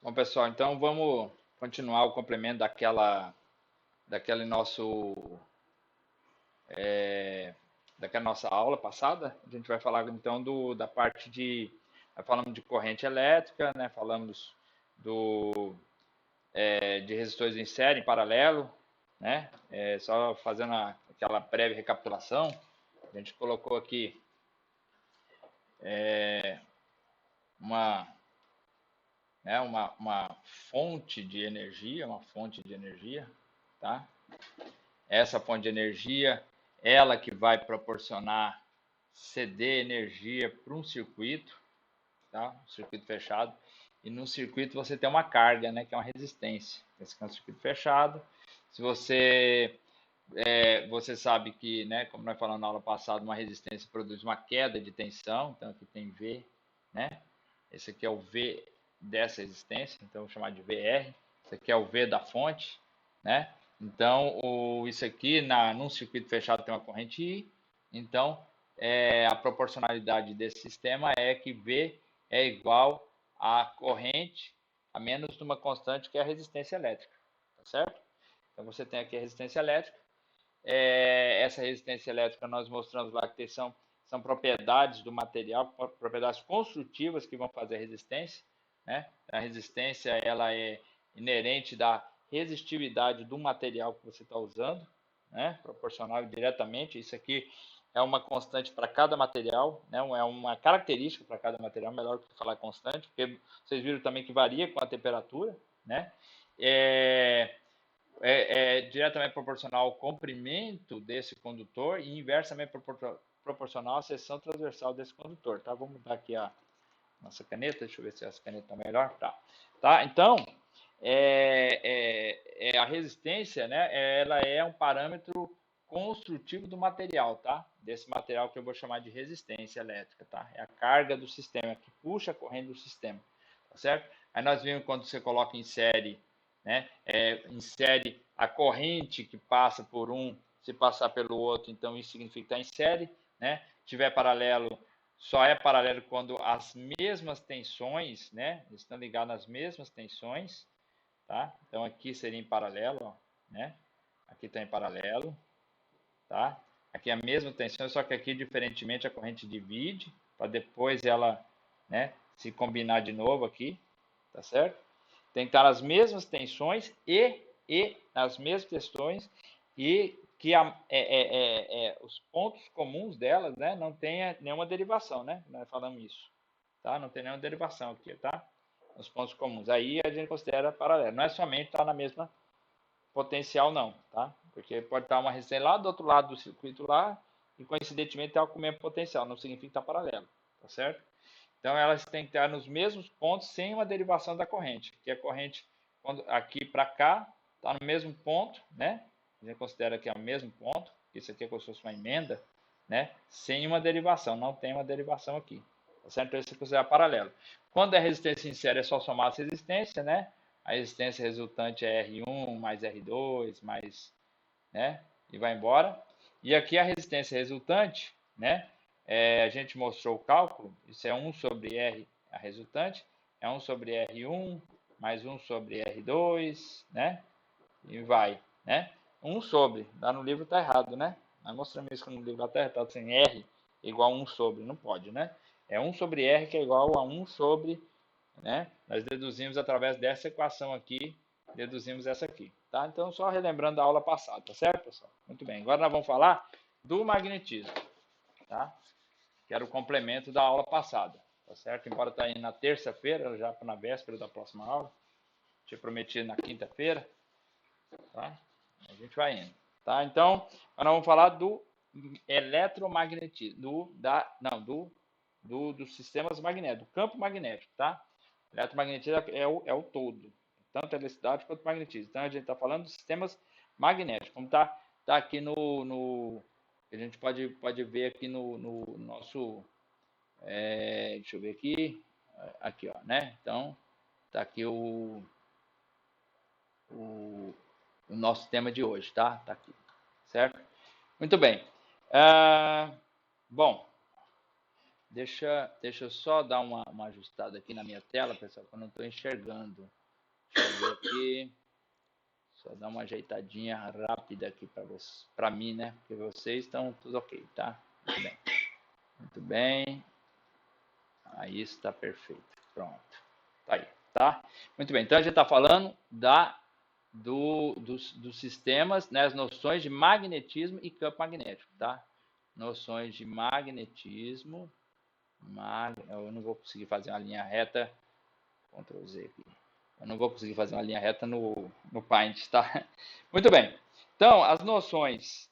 Bom, pessoal, então vamos continuar o complemento daquele nosso, daquela nossa aula passada. A gente vai falar então da parte falamos de corrente elétrica, né? Falamos de resistores em série, em paralelo, né? Só fazendo aquela breve recapitulação, a gente colocou aqui uma, uma fonte de energia, tá? Essa fonte de energia, ela que vai proporcionar ceder energia para um circuito, tá? Um circuito fechado. E no circuito você tem uma carga, né? Que é uma resistência. Esse é um circuito fechado. Se você sabe que, né? Como nós falamos na aula passada, uma resistência produz uma queda de tensão. Então aqui tem V, né? Esse aqui é o V dessa resistência, então vou chamar de VR. Esse aqui é o V da fonte, né? Então, isso aqui, num circuito fechado tem uma corrente I, então a proporcionalidade desse sistema é que V é igual a corrente a menos de uma constante que é a resistência elétrica, tá certo? Então você tem aqui a resistência elétrica. Essa resistência elétrica nós mostramos lá que são propriedades do material, propriedades construtivas que vão fazer a resistência, né? A resistência ela é inerente da resistividade do material que você está usando, né? Proporcional diretamente. Isso aqui é uma constante para cada material, né? É uma característica para cada material, melhor que falar constante, porque vocês viram também que varia com a temperatura, né? É diretamente proporcional ao comprimento desse condutor e inversamente proporcional à seção transversal desse condutor, tá? Vamos mudar aqui a nossa caneta, deixa eu ver se essa caneta está melhor, tá? Então, a resistência, né, ela é um parâmetro construtivo do material, tá? Desse material que eu vou chamar de resistência elétrica, tá? É a carga do sistema, que puxa a corrente do sistema, tá certo? Aí nós vimos quando você coloca em série, né? Insere a corrente que passa por um, se passar pelo outro, então isso significa que está em série, né? Se tiver paralelo, só é paralelo quando as mesmas tensões, né? Estão ligadas nas mesmas tensões, tá? Então aqui seria em paralelo, ó, né? Aqui está em paralelo, tá? Aqui é a mesma tensão, só que aqui diferentemente a corrente divide para depois ela, né? Se combinar de novo aqui, tá certo? Tem que estar nas mesmas tensões e nas mesmas tensões e que os pontos comuns delas, né, não tenha nenhuma derivação, né? Nós falamos isso, tá? Não tem nenhuma derivação aqui, tá? Os pontos comuns. Aí a gente considera paralelo. Não é somente estar na mesma potencial, não, tá? Porque pode estar uma resistência lá do outro lado do circuito lá e coincidentemente estar com o mesmo potencial. Não significa estar paralelo, tá certo? Então elas têm que estar nos mesmos pontos sem uma derivação da corrente, que a corrente aqui para cá está no mesmo ponto, né? A gente considera que é o mesmo ponto, isso aqui é como se fosse uma emenda, né? Sem uma derivação, não tem uma derivação aqui, tá certo? Então isso é considerado paralelo. Quando é resistência em série é só somar as resistências, né? A resistência resultante é R1 mais R2 mais, né? E vai embora. E aqui a resistência resultante, né? A gente mostrou o cálculo, isso é 1 sobre R, a resultante, é 1 sobre R1, mais 1 sobre R2, né? E vai, né? 1 sobre, lá no livro tá errado, né? Nós mostramos isso no livro tá errado, assim, R igual a 1 sobre, não pode, né? É 1 sobre R que é igual a 1 sobre, né? Nós deduzimos através dessa equação aqui, deduzimos essa aqui, tá? Então, só relembrando a aula passada, tá certo, pessoal? Muito bem, agora nós vamos falar do magnetismo, tá? Que era o complemento da aula passada, tá certo? Embora está indo na terça-feira, já na véspera da próxima aula, tinha prometido na quinta-feira, tá? A gente vai indo, tá? Então, nós vamos falar do eletromagnetismo, dos sistemas magnéticos, do campo magnético, tá? Eletromagnetismo é o todo, tanto a eletricidade quanto o magnetismo. Então, a gente está falando dos sistemas magnéticos, como tá aqui a gente pode ver aqui no nosso, deixa eu ver aqui, ó, né? Então, tá aqui o, o nosso tema de hoje, tá? Tá aqui, certo? Muito bem. Bom, deixa eu só dar uma ajustada aqui na minha tela, pessoal, que eu não estou enxergando. Deixa eu ver aqui. Só dar uma ajeitadinha rápida aqui para mim, né? Porque vocês estão tudo ok, tá? Muito bem. Muito bem. Aí está perfeito. Pronto. Tá aí, tá? Muito bem. Então a gente está falando dos sistemas, né? As noções de magnetismo e campo magnético, tá? Noções de magnetismo. Eu não vou conseguir fazer uma linha reta. Ctrl Z aqui. Eu não vou conseguir fazer uma linha reta no Paint, tá? Muito bem. Então, as noções.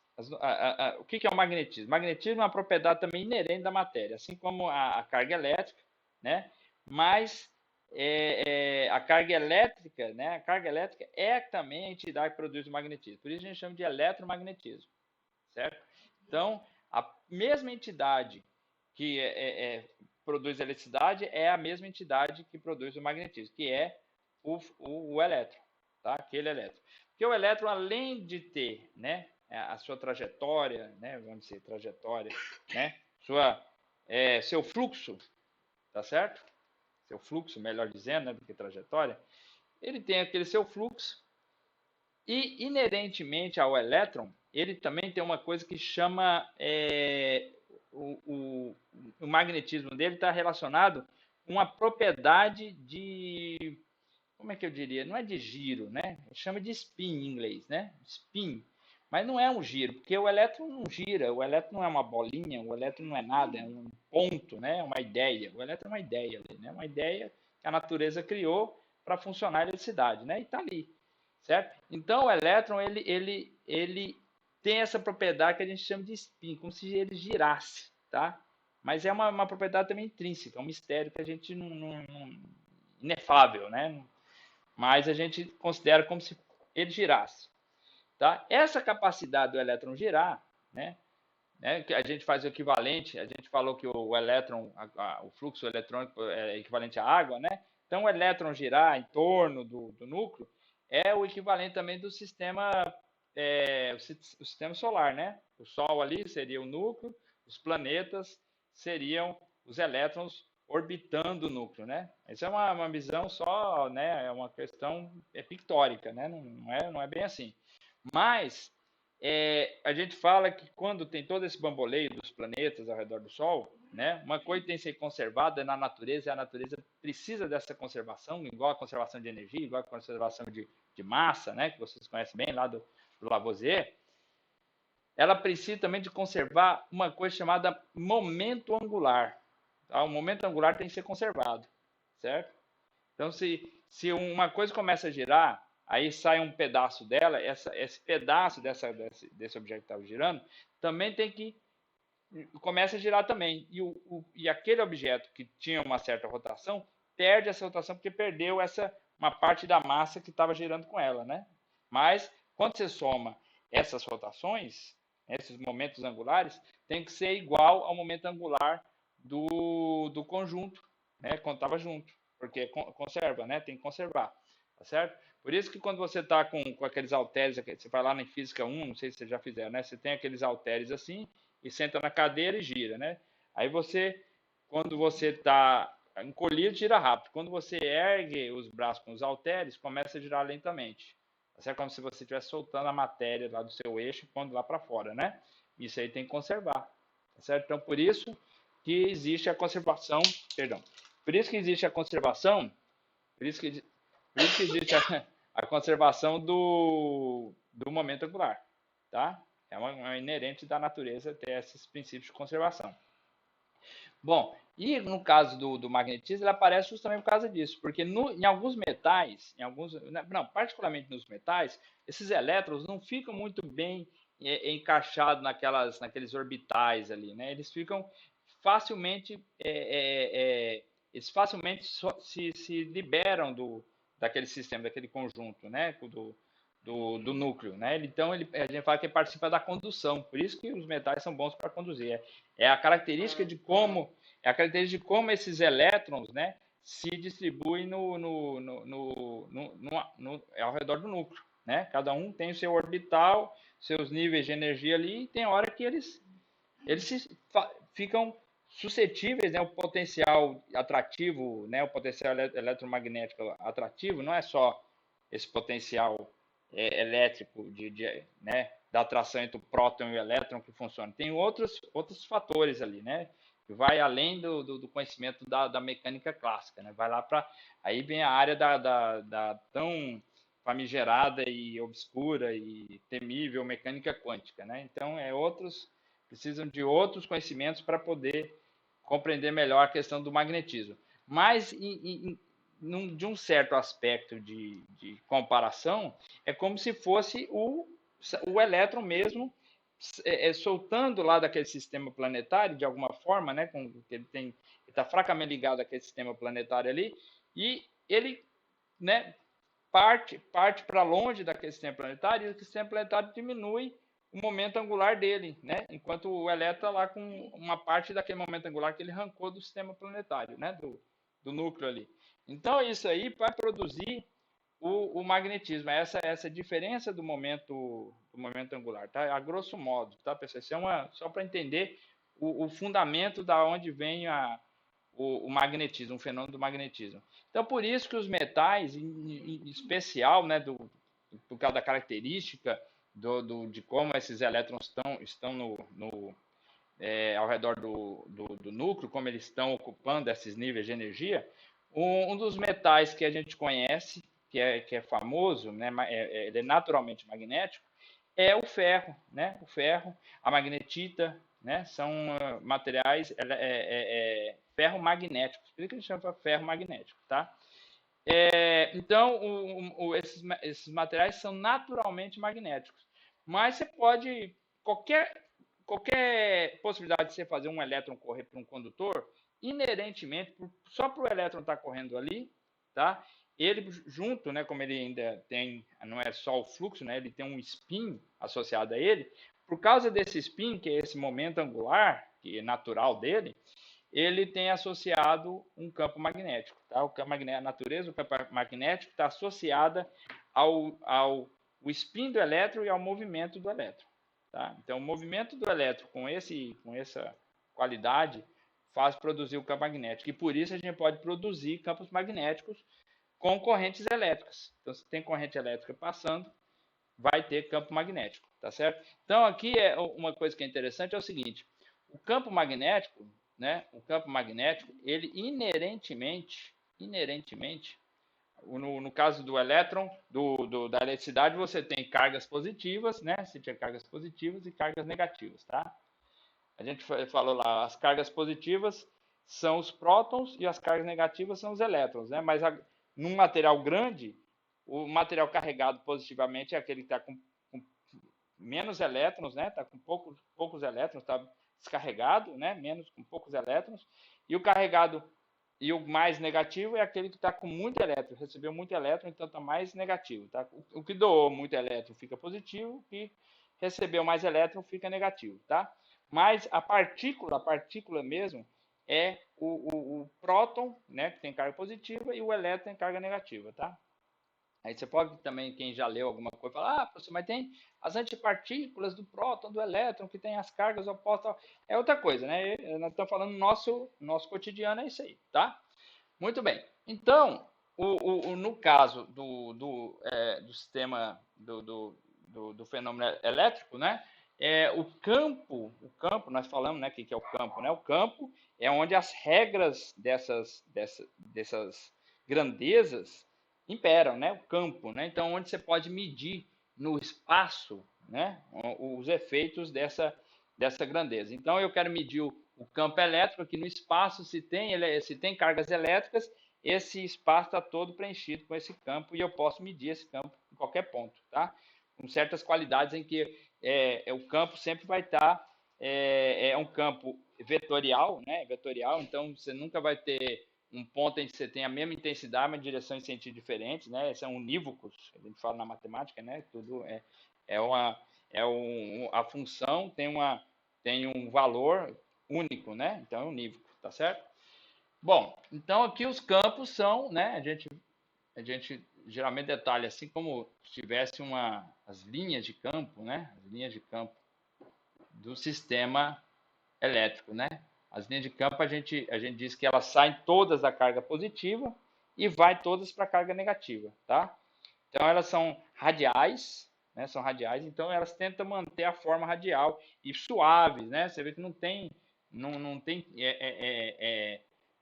O que é o magnetismo? Magnetismo é uma propriedade também inerente da matéria, assim como a carga elétrica, né? Mas a carga elétrica, né? A carga elétrica é também a entidade que produz o magnetismo. Por isso a gente chama de eletromagnetismo, certo? Então, a mesma entidade que produz eletricidade é a mesma entidade que produz o magnetismo, que é o elétron, tá? Aquele elétron. Porque o elétron, além de ter, né, a sua trajetória, né, vamos dizer, trajetória, né, seu fluxo, tá certo? Seu fluxo, melhor dizendo, né, do que trajetória, ele tem aquele seu fluxo e, inerentemente ao elétron, ele também tem uma coisa que chama o magnetismo dele está relacionado com uma propriedade de, como é que eu diria? Não é de giro, né? Chama de spin em inglês, né? Spin. Mas não é um giro, porque o elétron não gira, o elétron não é uma bolinha, o elétron não é nada, é um ponto, né? É uma ideia. O elétron é uma ideia, né? Uma ideia que a natureza criou para funcionar a eletricidade, né? E está ali, certo? Então o elétron ele tem essa propriedade que a gente chama de spin, como se ele girasse, tá? Mas é uma propriedade também intrínseca, é um mistério que a gente não inefável, né? Mas a gente considera como se ele girasse. Tá? Essa capacidade do elétron girar, né? Que a gente faz o equivalente, a gente falou que o elétron, o fluxo eletrônico é equivalente à água, né? Então o elétron girar em torno do núcleo é o equivalente também do sistema, o sistema solar, né? O Sol ali seria o núcleo, os planetas seriam os elétrons orbitando o núcleo, né? Isso é uma visão só, né? É uma questão pictórica, né? Não é bem assim. Mas a gente fala que quando tem todo esse bamboleio dos planetas ao redor do Sol, né, uma coisa que tem que ser conservada na natureza, e a natureza precisa dessa conservação, igual a conservação de energia, igual a conservação de massa, né, que vocês conhecem bem lá do Lavoisier, ela precisa também de conservar uma coisa chamada momento angular. Tá? O momento angular tem que ser conservado, certo? Então, se uma coisa começa a girar, aí sai um pedaço dela, esse pedaço desse objeto que estava girando, também tem que começa a girar também. E aquele objeto que tinha uma certa rotação, perde essa rotação porque perdeu uma parte da massa que estava girando com ela, né? Mas, quando você soma essas rotações, esses momentos angulares, tem que ser igual ao momento angular do conjunto, né? Quando estava junto. Porque conserva, né? Tem que conservar, tá certo? Por isso que quando você está com aqueles halteres, você vai lá na física 1, não sei se vocês já fizeram, né? Você tem aqueles halteres assim, e senta na cadeira e gira, né? Aí quando você está encolhido, gira rápido. Quando você ergue os braços com os halteres, começa a girar lentamente. É como se você estivesse soltando a matéria lá do seu eixo e pondo lá para fora, né? Isso aí tem que conservar, tá certo? Então, por isso que existe a conservação, perdão, por isso que existe a conservação, por isso que existe a conservação do momento angular, tá? É uma inerente da natureza ter esses princípios de conservação. Bom, e no caso do magnetismo, ele aparece justamente por causa disso, porque em alguns metais, não, particularmente nos metais, esses elétrons não ficam muito bem encaixados naqueles orbitais ali, né? Eles ficam facilmente, eles facilmente se liberam daquele sistema, daquele conjunto, né? Do núcleo, né? Então a gente fala que ele participa da condução, por isso que os metais são bons para conduzir. É a característica de como esses elétrons, né, se distribuem ao redor do núcleo, né? Cada um tem o seu orbital, seus níveis de energia ali, e tem hora que eles ficam suscetíveis, né, o potencial atrativo, né, o potencial eletromagnético atrativo, não é só esse potencial elétrico né, da atração entre o próton e o elétron que funciona. Tem outros fatores ali, né? Que vai além do conhecimento da mecânica clássica, né? Vai lá para... Aí vem a área da tão famigerada e obscura e temível mecânica quântica, né? Então, precisam de outros conhecimentos para poder compreender melhor a questão do magnetismo. Mas, de um certo aspecto de comparação, é como se fosse o elétron mesmo soltando lá daquele sistema planetário, de alguma forma, né, ele está fracamente ligado àquele sistema planetário ali, e ele, né, parte para longe daquele sistema planetário, e o sistema planetário diminui o momento angular dele, né? Enquanto o elétron está lá com uma parte daquele momento angular que ele arrancou do sistema planetário, né? Do núcleo ali. Então, isso aí vai produzir o magnetismo, essa diferença do momento angular, tá? A grosso modo, tá, pessoal? Isso só para entender o fundamento da onde vem o magnetismo, o fenômeno do magnetismo. Então, por isso que os metais, em especial, né, por causa da característica de como esses elétrons estão ao redor do núcleo, como eles estão ocupando esses níveis de energia, um dos metais que a gente conhece, que é famoso, né, ele é naturalmente magnético, é o ferro, né? O ferro, a magnetita, né? São materiais ferromagnéticos. Por isso que a gente chama de ferro magnético, tá? Então, esses materiais são naturalmente magnéticos. Mas você pode, qualquer possibilidade de você fazer um elétron correr por um condutor, inerentemente, só para o elétron estar correndo ali, tá? Ele junto, né, como ele ainda tem, não é só o fluxo, né, ele tem um spin associado a ele, por causa desse spin, que é esse momento angular, que é natural dele, ele tem associado um campo magnético. Tá? O campo magnético, a natureza do campo magnético está associada ao spin do elétron e ao movimento do elétron. Tá? Então, o movimento do elétron com essa qualidade faz produzir o campo magnético. E por isso a gente pode produzir campos magnéticos com correntes elétricas. Então, se tem corrente elétrica passando, vai ter campo magnético, tá certo? Então, aqui é uma coisa que é interessante, é o seguinte, o campo magnético, né, ele inerentemente, no caso do elétron, da eletricidade, você tem cargas positivas, né, você tem cargas positivas e cargas negativas, tá? A gente falou lá, as cargas positivas são os prótons e as cargas negativas são os elétrons, né? Mas num material grande, o material carregado positivamente é aquele que está com menos elétrons, né? Está com poucos elétrons, está descarregado, né? Menos com poucos elétrons. E o carregado e o mais negativo é aquele que está com muito elétron, recebeu muito elétron, então está mais negativo. Tá? O que doou muito elétron fica positivo, o que recebeu mais elétron fica negativo. Tá? Mas a partícula mesmo, é o próton, né, que tem carga positiva, e o elétron tem carga negativa. Tá? Aí você pode também, quem já leu alguma coisa, falar, professor, mas tem as antipartículas do próton, do elétron, que tem as cargas opostas. É outra coisa, né? Nós estamos falando nosso cotidiano, é isso aí, tá? Muito bem. Então, no caso do sistema do fenômeno elétrico, né? O campo, nós falamos, né? O que é o campo, né? O campo é onde as regras dessas grandezas imperam, né? O campo, né? Então, onde você pode medir no espaço, né? Os efeitos dessa grandeza. Então, eu quero medir o campo elétrico aqui no espaço, se tem cargas elétricas, esse espaço está todo preenchido com esse campo e eu posso medir esse campo em qualquer ponto, tá? Com certas qualidades em que o campo sempre vai estar um campo vetorial, né? Vetorial, então você nunca vai ter um ponto em que você tem a mesma intensidade, mas direção e sentido diferentes, né? São unívocos, a gente fala na matemática, né? Tudo a função tem um valor único, né? Então é unívoco, tá certo? Bom, então aqui os campos são, né? A gente geralmente detalha assim como se tivesse as linhas de campo, né? As linhas de campo do sistema elétrico, né? As linhas de campo a gente diz que elas saem todas da carga positiva e vai todas para a carga negativa, tá? Então elas são radiais, né? São radiais, então elas tentam manter a forma radial e suaves, né? Você vê que não tem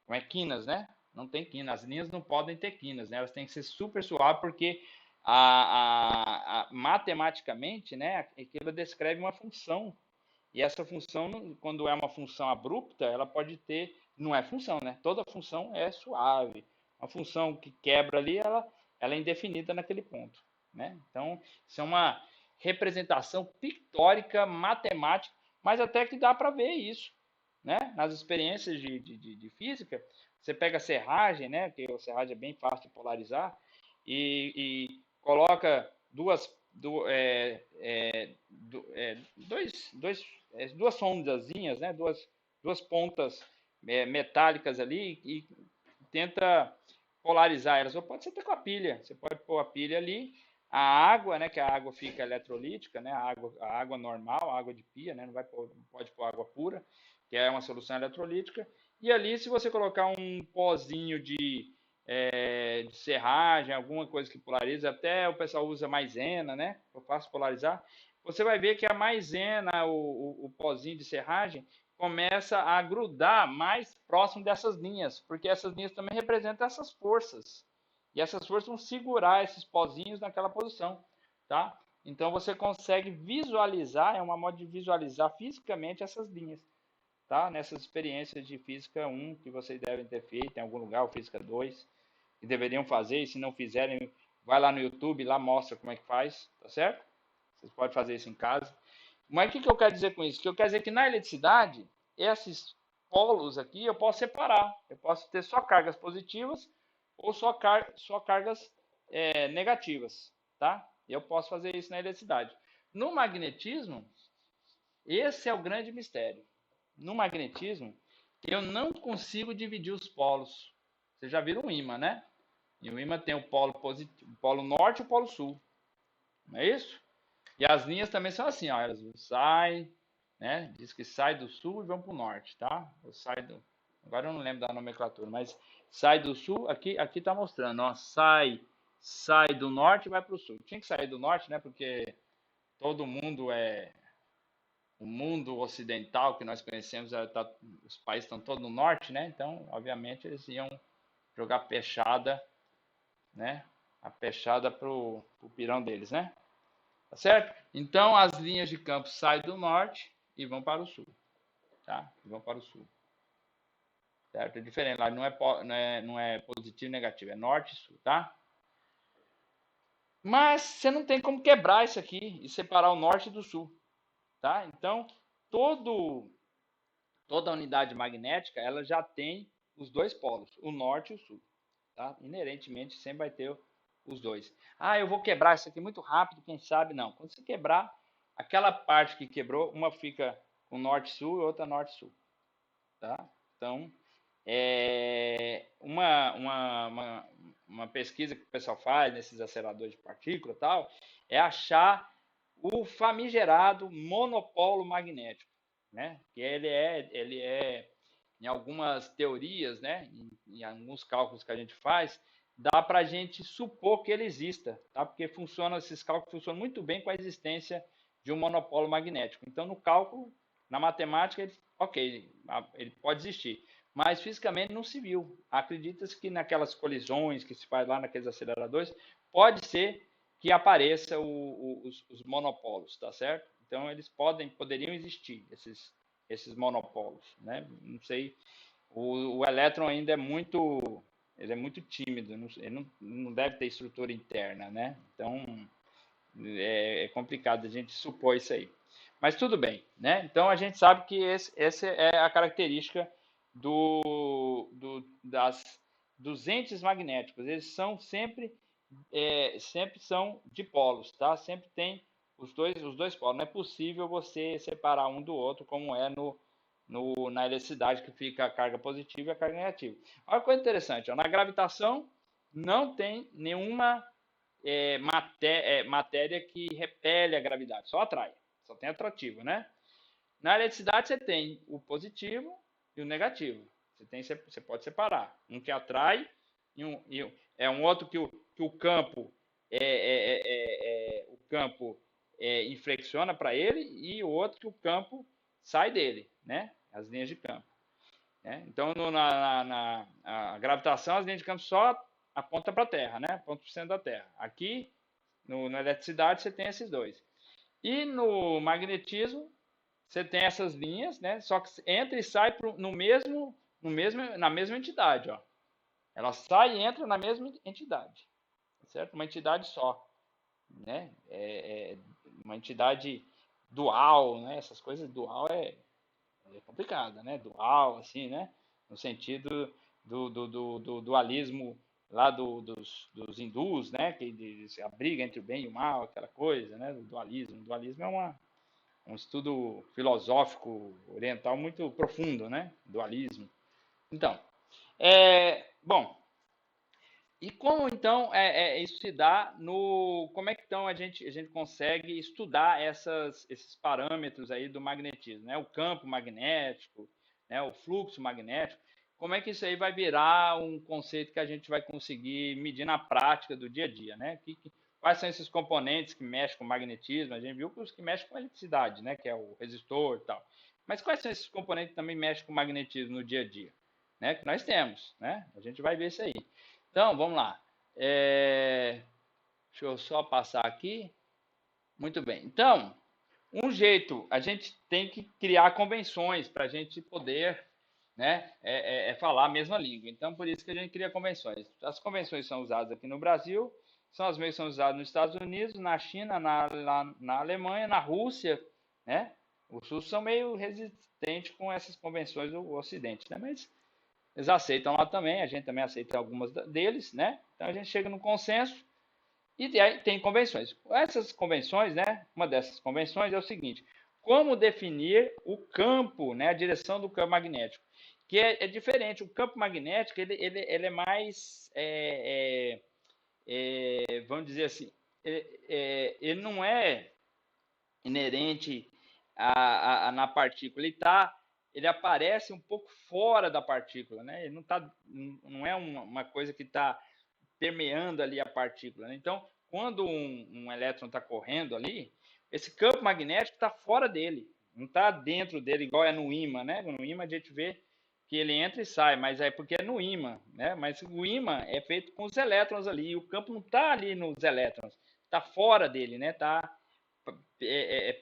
como é quinas, né? Não tem quina. As linhas não podem ter quinas, né? Elas têm que ser super suaves porque matematicamente, né? Aquilo descreve uma função e essa função, quando é uma função abrupta, ela pode ter, não é função, né? Toda função é suave. Uma função que quebra ali, ela é indefinida naquele ponto, né? Então, isso é uma representação pictórica, matemática, mas até que dá para ver isso, né? Nas experiências de física, você pega a serragem, né? Que a serragem é bem fácil de polarizar, e coloca duas sondazinhas, né? Duas pontas metálicas ali e tenta polarizar elas. Ou pode ser até com a pilha. Você pode pôr a pilha ali, a água, né? Que a água fica eletrolítica, né? A água normal, a água de pia, né? Não pode pôr água pura, que é uma solução eletrolítica. E ali, se você colocar um pozinho de serragem, alguma coisa que polariza, até o pessoal usa maisena, né? Eu faço polarizar. Você vai ver que a maisena, o pozinho de serragem, começa a grudar mais próximo dessas linhas, porque essas linhas também representam essas forças. E essas forças vão segurar esses pozinhos naquela posição, tá? Então você consegue visualizar, é uma modo de visualizar fisicamente essas linhas, tá? Nessas experiências de física 1 que vocês devem ter feito em algum lugar, ou física 2, que deveriam fazer, e se não fizerem, vai lá no YouTube, lá mostra como é que faz, tá certo? Vocês podem fazer isso em casa. Mas o que eu quero dizer com isso? Que eu quero dizer que na eletricidade, esses polos aqui eu posso separar. Eu posso ter só cargas positivas ou só cargas negativas, tá? Eu posso fazer isso na eletricidade. No magnetismo, esse é o grande mistério. No magnetismo, eu não consigo dividir os polos. Vocês já viram o ímã, né? E o ímã tem o polo positivo, o polo norte e o polo sul. Não é isso? E as linhas também são assim, ó, elas saem, né? Diz que sai do sul e vão para o norte, tá? Agora eu não lembro da nomenclatura, mas sai do sul, aqui tá mostrando, ó, sai do norte e vai para o sul. Tinha que sair do norte, né? Porque todo mundo o mundo ocidental que nós conhecemos, os países estão todos no norte, né? Então, obviamente, eles iam jogar peixada, né? A peixada pro pirão deles, né? Tá certo? Então, as linhas de campo saem do norte e vão para o sul, tá? E vão para o sul, certo? É diferente, lá não é positivo e negativo, é norte e sul, tá? Mas você não tem como quebrar isso aqui e separar o norte do sul, tá? Então, toda unidade magnética, ela já tem os dois polos, o norte e o sul, tá? Inerentemente sempre vai ter os dois. Ah, eu vou quebrar isso aqui muito rápido, quem sabe? Não. Quando você quebrar, aquela parte que quebrou, uma fica com norte-sul e outra norte-sul, tá? Então, uma pesquisa que o pessoal faz nesses aceleradores de partícula e tal, é achar o famigerado monopolo magnético, né? Que ele é em algumas teorias, né? Em alguns cálculos que a gente faz, dá para a gente supor que ele exista, tá? Porque esses cálculos funcionam muito bem com a existência de um monopolo magnético. Então, no cálculo, na matemática, ok, ele pode existir, mas fisicamente não se viu. Acredita-se que naquelas colisões que se faz lá naqueles aceleradores, pode ser que apareça os monopolos, tá certo? Então eles poderiam existir esses monopolos, né? Não sei, o elétron ainda ele é muito tímido, ele não deve ter estrutura interna, né? Então é complicado a gente supor isso aí. Mas tudo bem, né? Então a gente sabe que essa é a característica dos entes magnéticos. Eles são sempre são dipolos, tá? Sempre tem os dois polos. Não é possível você separar um do outro, como é na eletricidade, que fica a carga positiva e a carga negativa. Olha que coisa interessante, ó, na gravitação não tem nenhuma matéria que repele a gravidade, só atrai, só tem atrativo, né? Na eletricidade você tem o positivo e o negativo. Você pode separar. Um que atrai é um outro que o campo o campo inflexiona para ele e o outro que o campo sai dele, né? As linhas de campo. Né? Então, na gravitação, as linhas de campo só apontam para a Terra, né? Apontam para o centro da Terra. Aqui, na eletricidade, você tem esses dois. E no magnetismo, você tem essas linhas, né? Só que entra e sai na mesma entidade, ó. Ela sai e entra na mesma entidade, certo? Uma entidade só, né? Uma entidade dual, né? Essas coisas dual é complicada, né? Dual, assim, né? No sentido do dualismo lá dos hindus, né? Que a briga entre o bem e o mal, aquela coisa, né? Do dualismo. O dualismo é um estudo filosófico oriental muito profundo, né? Dualismo. Então, bom, e como então isso se dá no. Como é que então a gente consegue estudar esses parâmetros aí do magnetismo, né? O campo magnético, né? O fluxo magnético. Como é que isso aí vai virar um conceito que a gente vai conseguir medir na prática do dia a dia, né? Quais são esses componentes que mexem com o magnetismo? A gente viu que os que mexem com a eletricidade, né? Que é o resistor e tal. Mas quais são esses componentes que também mexem com o magnetismo no dia a dia? Né? Que nós temos, né? A gente vai ver isso aí. Então, vamos lá. Deixa eu só passar aqui. Muito bem. Então, um jeito, a gente tem que criar convenções para a gente poder, né, falar a mesma língua. Então, por isso que a gente cria convenções. As convenções são usadas aqui no Brasil, são as mesmas que são usadas nos Estados Unidos, na China, na Alemanha, na Rússia, né? Os russos são meio resistentes com essas convenções do Ocidente, né? Mas eles aceitam lá também, a gente também aceita algumas deles, né? Então a gente chega num consenso e aí tem convenções. Essas convenções, né? Uma dessas convenções é o seguinte: como definir o campo, né? A direção do campo magnético, que é diferente. O campo magnético ele é mais, vamos dizer assim, ele não é inerente na partícula. Ele aparece um pouco fora da partícula, né? Ele não é uma coisa que está permeando ali a partícula. Né? Então, quando um elétron está correndo ali, esse campo magnético está fora dele, não está dentro dele, igual é no ímã, né? No ímã a gente vê que ele entra e sai, mas é porque é no ímã, né? Mas o ímã é feito com os elétrons ali, e o campo não está ali nos elétrons, está fora dele, né? Está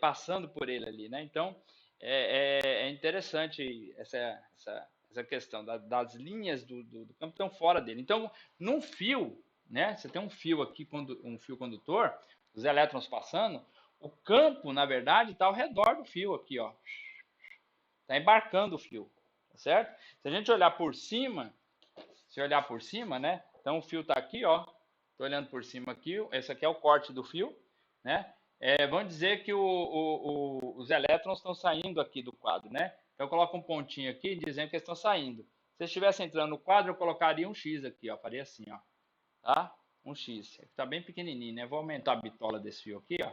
passando por ele ali, né? Então é interessante essa questão das linhas do campo estão fora dele. Então, num fio, né? Você tem um fio aqui, um fio condutor, os elétrons passando, o campo, na verdade, está ao redor do fio aqui, ó. Está embarcando o fio, tá certo? Se a gente olhar por cima, né? Então o fio está aqui, ó. Estou olhando por cima aqui. Esse aqui é o corte do fio, né? Vamos dizer que os elétrons estão saindo aqui do quadro, né? Então eu coloco um pontinho aqui dizendo que eles estão saindo. Se eles estivessem entrando no quadro, eu colocaria um X aqui, ó. Faria assim, ó. Tá? Um X. Está bem pequenininho, né? Vou aumentar a bitola desse fio aqui, ó.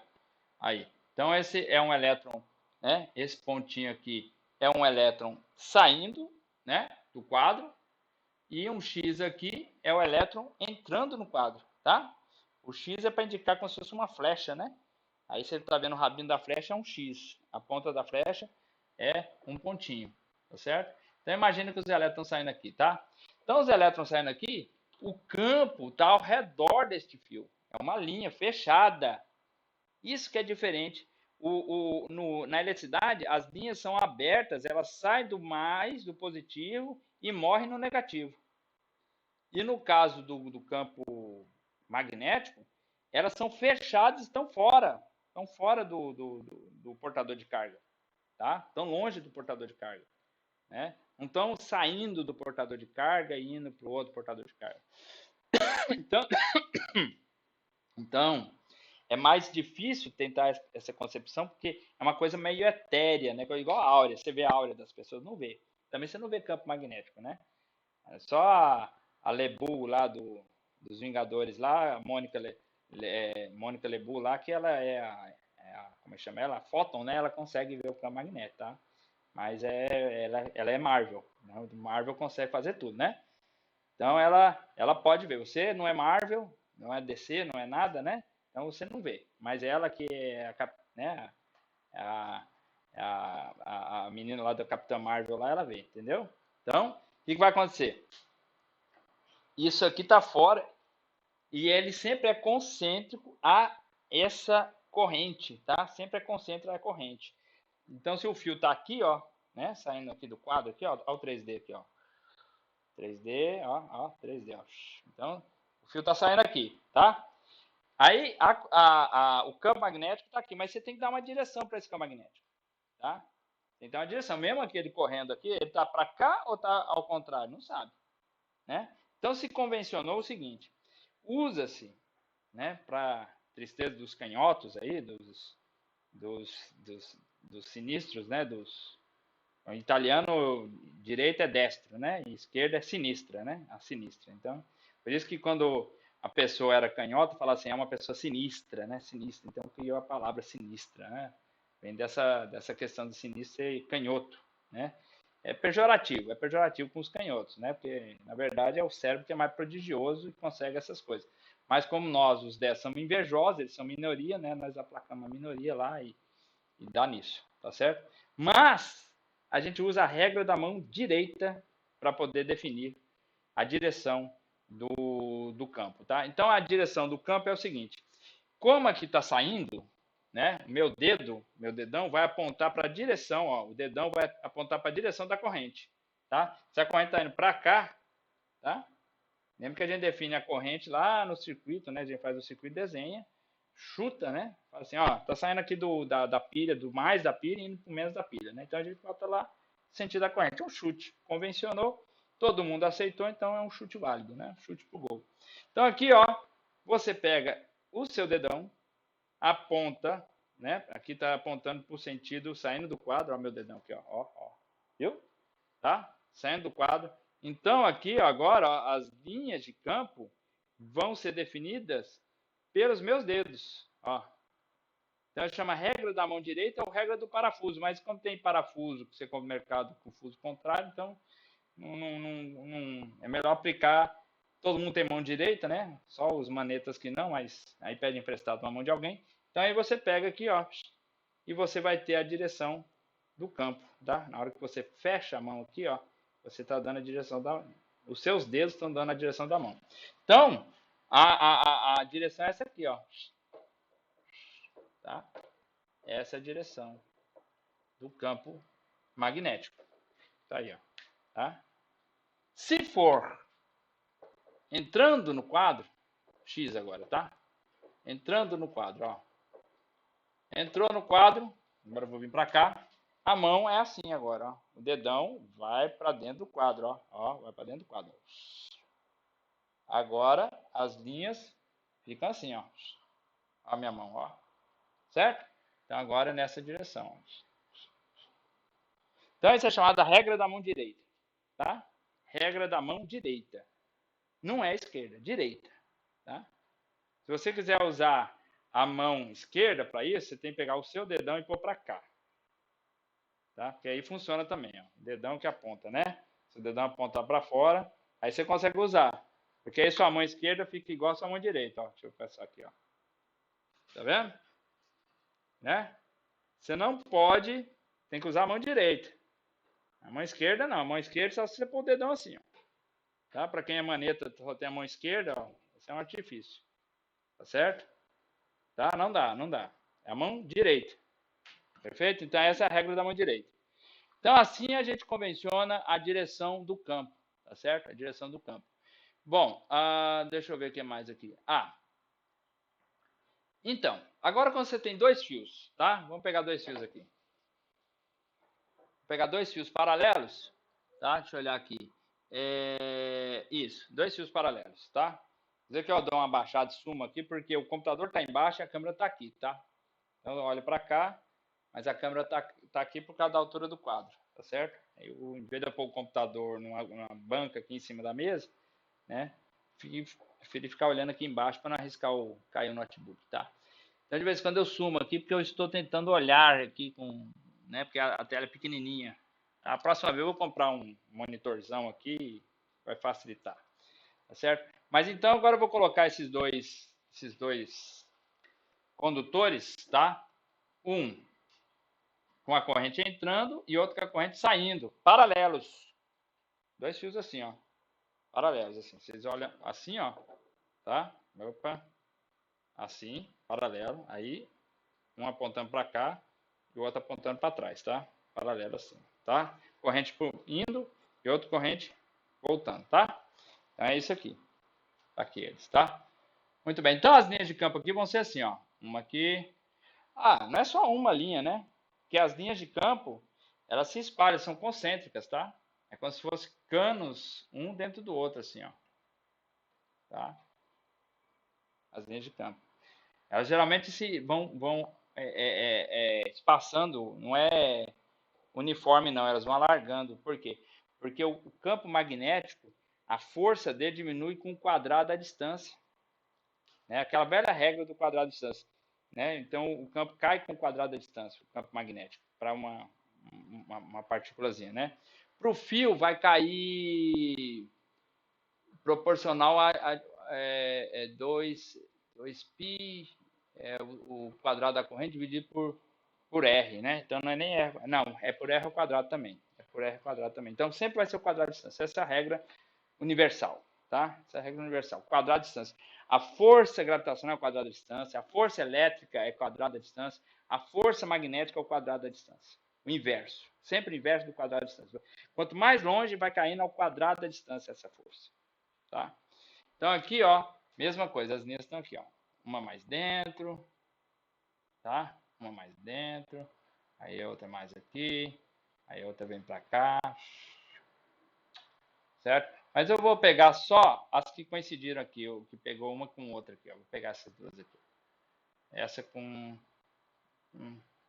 Aí. Então esse é um elétron, né? Esse pontinho aqui é um elétron saindo, né? Do quadro. E um X aqui é o elétron entrando no quadro, tá? O X é para indicar como se fosse uma flecha, né? Aí você está vendo o rabinho da flecha é um X. A ponta da flecha é um pontinho, tá certo? Então imagina que os elétrons estão saindo aqui, tá? Então os elétrons saindo aqui, o campo está ao redor deste fio. É uma linha fechada. Isso que é diferente. Na eletricidade, as linhas são abertas, elas saem do mais, do positivo, e morrem no negativo. E no caso do campo magnético, elas são fechadas, estão fora do portador de carga, tá? Estão longe do portador de carga, né? Não estão saindo do portador de carga e indo para o outro portador de carga. Então, é mais difícil tentar essa concepção, porque é uma coisa meio etérea, né? Igual a áurea. Você vê a áurea das pessoas, não vê. Também você não vê campo magnético, né? É só a Lebu lá dos Vingadores lá, a Mônica Lebu lá, que ela como é que chama ela? A Fóton, né? Ela consegue ver o campo magnético, tá? mas ela é Marvel, né? O Marvel consegue fazer tudo, né? Então ela pode ver. Você não é Marvel, não é DC, não é nada, né? Então você não vê. Mas ela que é né, a, a menina lá da Capitã Marvel lá, ela vê, entendeu? Então, o que vai acontecer? Isso aqui tá fora e ele sempre é concêntrico a essa corrente, tá? Sempre é concêntrico a corrente. Então, se o fio tá aqui, ó, né, saindo aqui do quadro aqui, ó o 3D aqui, ó. 3D, ó, 3D, ó. Então, o fio tá saindo aqui, tá? Aí, o campo magnético tá aqui, mas você tem que dar uma direção para esse campo magnético, tá? Tem que dar uma direção. Mesmo aquele correndo aqui, ele tá para cá ou tá ao contrário? Não sabe, né? Então, se convencionou o seguinte, usa-se, né, para tristeza dos canhotos aí, dos sinistros, né, o italiano direito é destro, né, e esquerda é sinistra, né, a sinistra. Então, por isso que quando a pessoa era canhota, fala assim, é uma pessoa sinistra, né, sinistra. Então, criou a palavra sinistra, né, vem dessa questão de sinistro e canhoto, né. É pejorativo com os canhotos, né? Porque, na verdade, é o cérebro que é mais prodigioso e consegue essas coisas. Mas como nós, os 10, somos invejosos, eles são minoria, né? Nós aplacamos a minoria lá e dá nisso, tá certo? Mas a gente usa a regra da mão direita para poder definir a direção do campo, tá? Então, a direção do campo é o seguinte. Como aqui está saindo, né? Meu dedão vai apontar para a direção, ó, o dedão vai apontar para a direção da corrente, tá? Se a corrente está indo para cá, tá? Lembra que a gente define a corrente lá no circuito, né? A gente faz o circuito, desenha, chuta, né? Fala assim, ó, tá saindo aqui da pilha, do mais da pilha e indo para o menos da pilha, né? Então a gente bota lá sentido da corrente, é um chute, convencionou, todo mundo aceitou, então é um chute válido, né? Chute pro gol. Então aqui, ó, você pega o seu dedão, aponta, né? Aqui está apontando para o sentido saindo do quadro, ó, meu dedão aqui, ó, viu? Tá? Saindo do quadro. Então aqui agora ó, as linhas de campo vão ser definidas pelos meus dedos, ó. Então chama regra da mão direita ou regra do parafuso, mas como tem parafuso que você compra no mercado com fuso contrário, então é melhor aplicar. Todo mundo tem mão direita, né? Só os manetas que não, mas aí pede emprestado uma mão de alguém. Então aí você pega aqui, ó, e você vai ter a direção do campo, tá? Na hora que você fecha a mão aqui, ó, você está dando a direção os seus dedos estão dando a direção da mão. Então, a direção é essa aqui, ó, tá? Essa é a direção do campo magnético. Tá aí, ó, tá? Se for entrando no quadro, X agora, tá? Entrando no quadro, ó. Entrou no quadro, agora eu vou vir para cá. A mão é assim agora, ó. O dedão vai para dentro do quadro, ó. Vai para dentro do quadro. Agora as linhas ficam assim, ó. A minha mão, ó. Certo? Então agora é nessa direção. Então isso é chamada regra da mão direita, tá? Regra da mão direita. Não é esquerda, direita, tá? Se você quiser usar a mão esquerda para isso, você tem que pegar o seu dedão e pôr para cá. Tá? Porque aí funciona também, ó. O dedão que aponta, né? Se o dedão apontar para fora, aí você consegue usar. Porque aí sua mão esquerda fica igual a sua mão direita, ó. Deixa eu passar aqui, ó. Tá vendo? Né? Você não pode, tem que usar a mão direita. A mão esquerda não, a mão esquerda só se você pôr o dedão assim, ó. Tá? Para quem é maneta, só tem a mão esquerda, ó. Esse é um artifício. Tá certo? Tá? Não dá, não dá. É a mão direita. Perfeito? Então essa é a regra da mão direita. Então assim a gente convenciona a direção do campo, tá certo? A direção do campo. Bom, deixa eu ver o que mais aqui. Então, agora quando você tem dois fios, tá? Vamos pegar dois fios aqui. Vou pegar dois fios paralelos, tá? Deixa eu olhar aqui. Isso, dois fios paralelos, tá? Quer dizer que eu dou uma baixada de suma aqui, porque o computador está embaixo e a câmera está aqui, tá? Então eu olho para cá, mas a câmera tá aqui por causa da altura do quadro, tá certo? Eu, em vez de eu pôr o computador numa banca aqui em cima da mesa, né? Preferi ficar olhando aqui embaixo para não arriscar cair o notebook, tá? Então de vez em quando eu sumo aqui porque eu estou tentando olhar aqui com, né? Porque a tela é pequenininha, A próxima vez eu vou comprar um monitorzão aqui, vai facilitar, tá certo? Mas então agora eu vou colocar esses dois condutores, tá? Um com a corrente entrando e outro com a corrente saindo, paralelos. Dois fios assim, ó, paralelos assim. Vocês olham assim, ó, tá? Opa, assim, paralelo. Aí um apontando para cá e o outro apontando para trás, tá? Paralelo assim, tá? Corrente indo e outra corrente voltando, tá? Então é isso aqui. Aqui eles, tá? Muito bem. Então as linhas de campo aqui vão ser assim, ó. Uma aqui. Ah, não é só uma linha, né? Porque as linhas de campo, elas se espalham, são concêntricas, tá? É como se fosse canos um dentro do outro, assim, ó. Tá? As linhas de campo. Elas geralmente se vão espaçando, não é uniforme não, elas vão alargando. Por quê? Porque o campo magnético, a força dele diminui com o quadrado da distância. Né? Aquela velha regra do quadrado da distância. Né? Então o campo cai com o quadrado da distância, o campo magnético, para uma partículazinha. Né? Para o fio vai cair proporcional a 2π, o quadrado da corrente dividido por R, né? Então não é nem R, não, é por R ao quadrado também. É por R ao quadrado também. Então sempre vai ser o quadrado de distância. Essa é a regra universal, tá? Essa é a regra universal. Quadrado de distância. A força gravitacional é o quadrado da distância, a força elétrica é o quadrado da distância, a força magnética é o quadrado da distância. O inverso. Sempre o inverso do quadrado da distância. Quanto mais longe, vai caindo ao quadrado da distância essa força. Tá? Então aqui, ó, mesma coisa, as linhas estão aqui, ó. Uma mais dentro, tá? Uma mais dentro, aí a outra mais aqui, aí a outra vem para cá, certo? Mas eu vou pegar só as que coincidiram aqui, o que pegou uma com outra aqui, ó. Vou pegar essas duas aqui. Essa com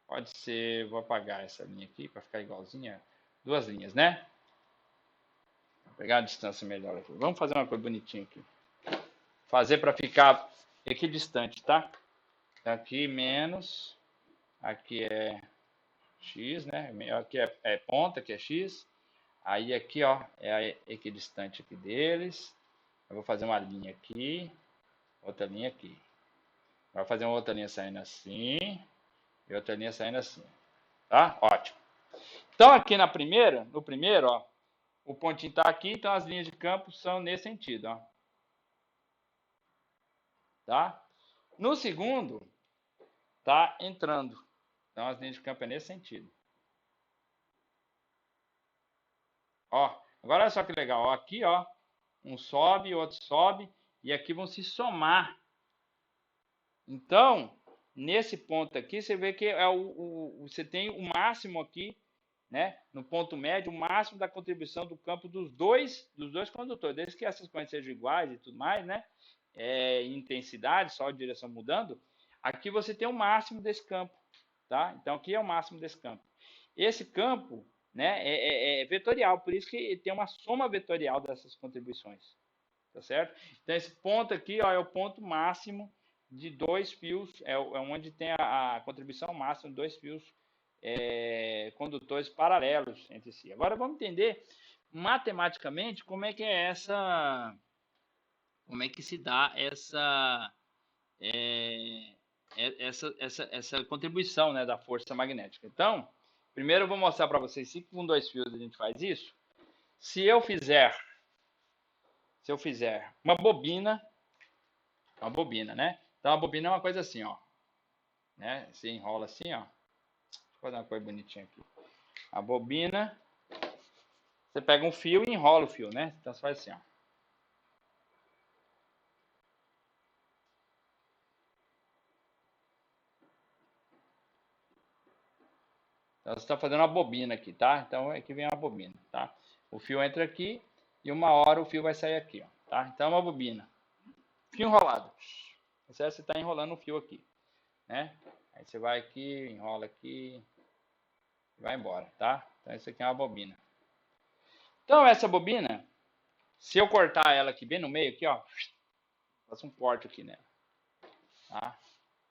pode ser, vou apagar essa linha aqui para ficar igualzinha, duas linhas, né? Vou pegar a distância melhor aqui. Vamos fazer uma coisa bonitinha aqui. Fazer para ficar equidistante, tá? Aqui menos, aqui é x, né? Aqui é ponta, aqui é x. Aí aqui, ó, é a equidistante aqui deles. Eu vou fazer uma linha aqui, outra linha aqui. Vai fazer uma outra linha saindo assim e outra linha saindo assim. Tá? Ótimo. Então aqui no primeiro, ó, o pontinho tá aqui, então as linhas de campo são nesse sentido, ó. Tá? No segundo, tá entrando. Então as linhas de campo é nesse sentido. Ó, agora olha só que legal. Ó, aqui, ó, um sobe, outro sobe, e aqui vão se somar. Então, nesse ponto aqui, você vê que você tem o máximo aqui, né? No ponto médio, o máximo da contribuição do campo dos dois condutores. Desde que essas correntes sejam iguais e tudo mais, né? Intensidade, só a direção mudando. Aqui você tem o máximo desse campo, tá? Então, aqui é o máximo desse campo. Esse campo, né, é vetorial, por isso que tem uma soma vetorial dessas contribuições, tá certo? Então esse ponto aqui, ó, é o ponto máximo de dois fios, é onde tem a contribuição máxima de dois fios condutores paralelos entre si. Agora vamos entender matematicamente como é que é como é que se dá essa contribuição, né, da força magnética. Então, primeiro eu vou mostrar para vocês se com dois fios a gente faz isso. Se eu fizer uma bobina, né? Então a bobina é uma coisa assim, ó, né? Você enrola assim, ó. Deixa eu fazer uma coisa bonitinha aqui. A bobina, você pega um fio e enrola o fio, né? Então você faz assim, ó. Então você está fazendo uma bobina aqui, tá? Então aqui vem a bobina, tá? O fio entra aqui e uma hora o fio vai sair aqui, ó, tá? Então é uma bobina. Fio enrolado. Você está enrolando o fio aqui, né? Aí você vai aqui, enrola aqui e vai embora, tá? Então isso aqui é uma bobina. Então essa bobina, se eu cortar ela aqui bem no meio, aqui, ó, faço um corte aqui nela, tá?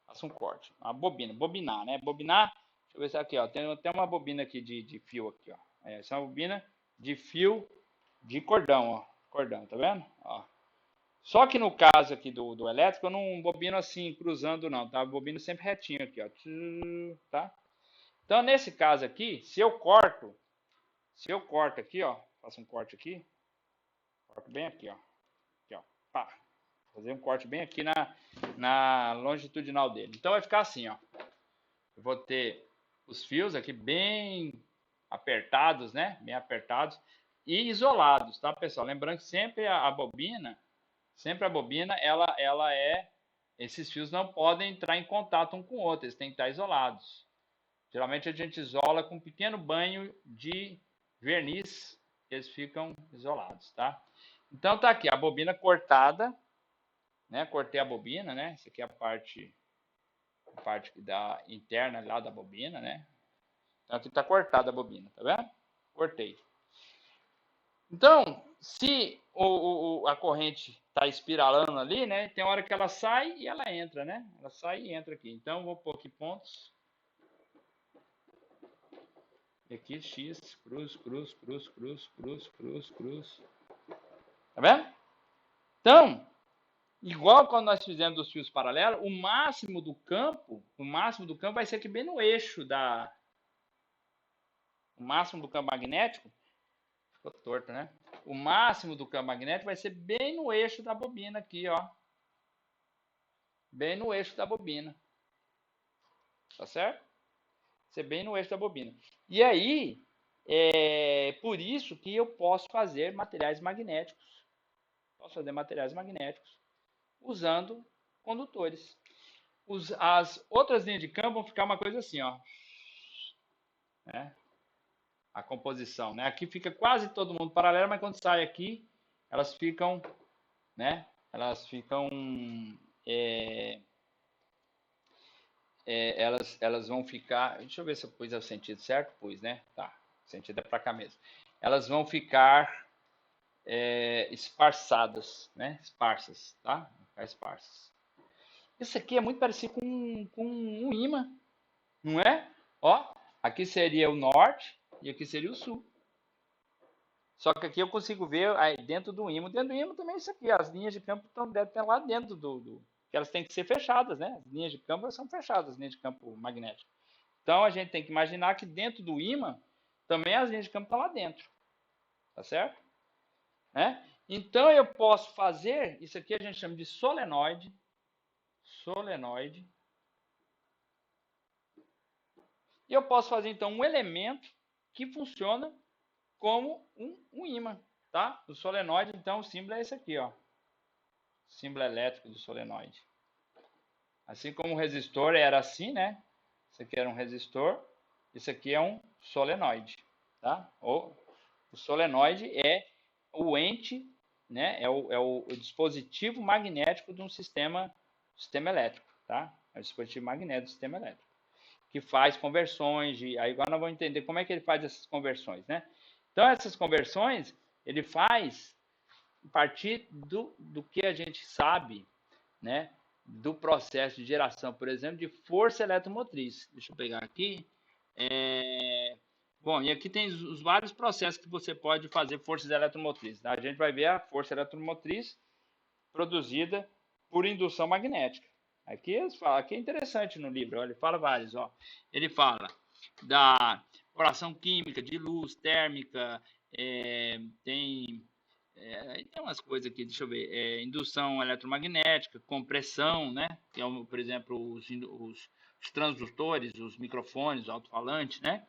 Faço um corte, uma bobina, bobinar, né? Bobinar, deixa eu ver se aqui, ó, tem uma bobina aqui de fio aqui, ó. Essa é uma bobina de fio de cordão, ó. Cordão, tá vendo? Ó. Só que no caso aqui do elétrico, eu não bobino assim, cruzando não, tá? Eu bobino sempre retinho aqui, ó. Tá? Então, nesse caso aqui, se eu corto aqui, ó, faço um corte aqui, corto bem aqui, ó. Aqui, ó. Pá. Fazer um corte bem aqui na longitudinal dele. Então, vai ficar assim, ó. Eu vou ter os fios aqui bem apertados, né? Bem apertados e isolados, tá, pessoal? Lembrando que sempre a bobina, ela é, esses fios não podem entrar em contato um com o outro, eles têm que estar isolados. Geralmente a gente isola com um pequeno banho de verniz, eles ficam isolados, tá? Então tá aqui a bobina cortada, né? Cortei a bobina, né? Essa aqui é a parte da interna lá da bobina, né? Então aqui tá cortada a bobina, tá vendo? Cortei. Então, se a corrente está espiralando ali, né? Tem hora que ela sai e ela entra, né? Ela sai e entra aqui. Então, vou pôr aqui pontos. E aqui X, cruz, cruz, cruz, cruz, cruz, cruz, cruz. Tá vendo? Então, igual quando nós fizemos os fios paralelos, o máximo do campo vai ser aqui bem no eixo o máximo do campo magnético, ficou torto, né? O máximo do campo magnético vai ser bem no eixo da bobina aqui, ó. Bem no eixo da bobina. Tá certo? Ser bem no eixo da bobina. E aí, é por isso que eu posso fazer materiais magnéticos. Posso fazer materiais magnéticos usando condutores. As outras linhas de campo vão ficar uma coisa assim, ó. Né? A composição, né? Aqui fica quase todo mundo paralelo, mas quando sai aqui, elas ficam, né? Elas ficam, elas vão ficar. Deixa eu ver se eu pus o sentido certo, pus, né? Tá, o sentido é para cá mesmo. Elas vão ficar esparçadas, né? Esparsas, tá? Vão ficar esparsas. Isso aqui é muito parecido com um imã, não é? Ó, aqui seria o norte e aqui seria o sul. Só que aqui eu consigo ver aí dentro do ímã. Dentro do ímã também é isso aqui. As linhas de campo devem estar lá dentro que elas têm que ser fechadas, né? As linhas de campo são fechadas, as linhas de campo magnético. Então a gente tem que imaginar que dentro do ímã também as linhas de campo estão lá dentro. Tá certo? Né? Então eu posso fazer, isso aqui a gente chama de solenoide. Solenoide. E eu posso fazer então um elemento que funciona como um ímã, tá? O solenoide, então, o símbolo é esse aqui, ó. Símbolo elétrico do solenoide. Assim como o resistor era assim, né? Isso aqui era um resistor, isso aqui é um solenoide, tá? O solenoide é o ente, né? É o dispositivo magnético de um sistema elétrico, tá? É o dispositivo magnético do sistema elétrico, que faz conversões, aí agora nós vamos entender como é que ele faz essas conversões, né? Então, essas conversões, ele faz a partir do que a gente sabe, né? Do processo de geração, por exemplo, de força eletromotriz. Deixa eu pegar aqui. Bom, e aqui tem os vários processos que você pode fazer forças eletromotrizes. Tá? A gente vai ver a força eletromotriz produzida por indução magnética. Aqui é interessante no livro, ó, ele fala vários. Ó. Ele fala da oração química, de luz, térmica, tem umas coisas aqui, deixa eu ver, indução eletromagnética, compressão, né? Que é, por exemplo, os transdutores, os microfones, os alto-falantes, né?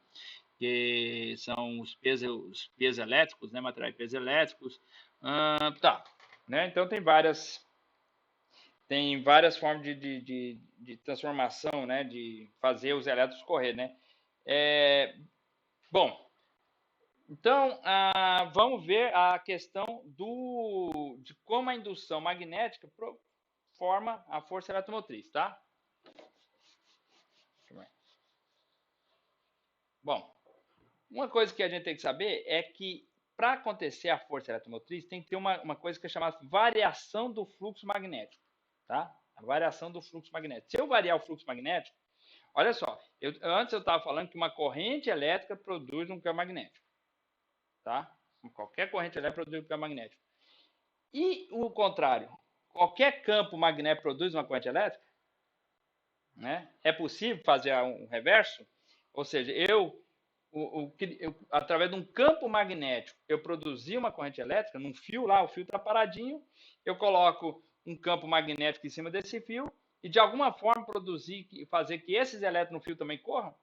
Que são os pesos elétricos, né? Materiais de pesos elétricos. Tá, né? Então tem várias formas de transformação, né? De fazer os elétrons correr, né? Bom, então, vamos ver a questão de como a indução magnética forma a força eletromotriz, tá? Bom, uma coisa que a gente tem que saber é que para acontecer a força eletromotriz tem que ter uma coisa que é chamada variação do fluxo magnético, tá? A variação do fluxo magnético. Se eu variar o fluxo magnético, olha só, antes eu estava falando que uma corrente elétrica produz um campo magnético. tá? Qualquer corrente elétrica produz um campo magnético. E o contrário, qualquer campo magnético produz uma corrente elétrica? Né? É possível fazer um reverso? Ou seja, através de um campo magnético, eu produzi uma corrente elétrica num fio lá, o fio está paradinho, eu coloco um campo magnético em cima desse fio e de alguma forma produzir, fazer que esses elétrons no fio também corram?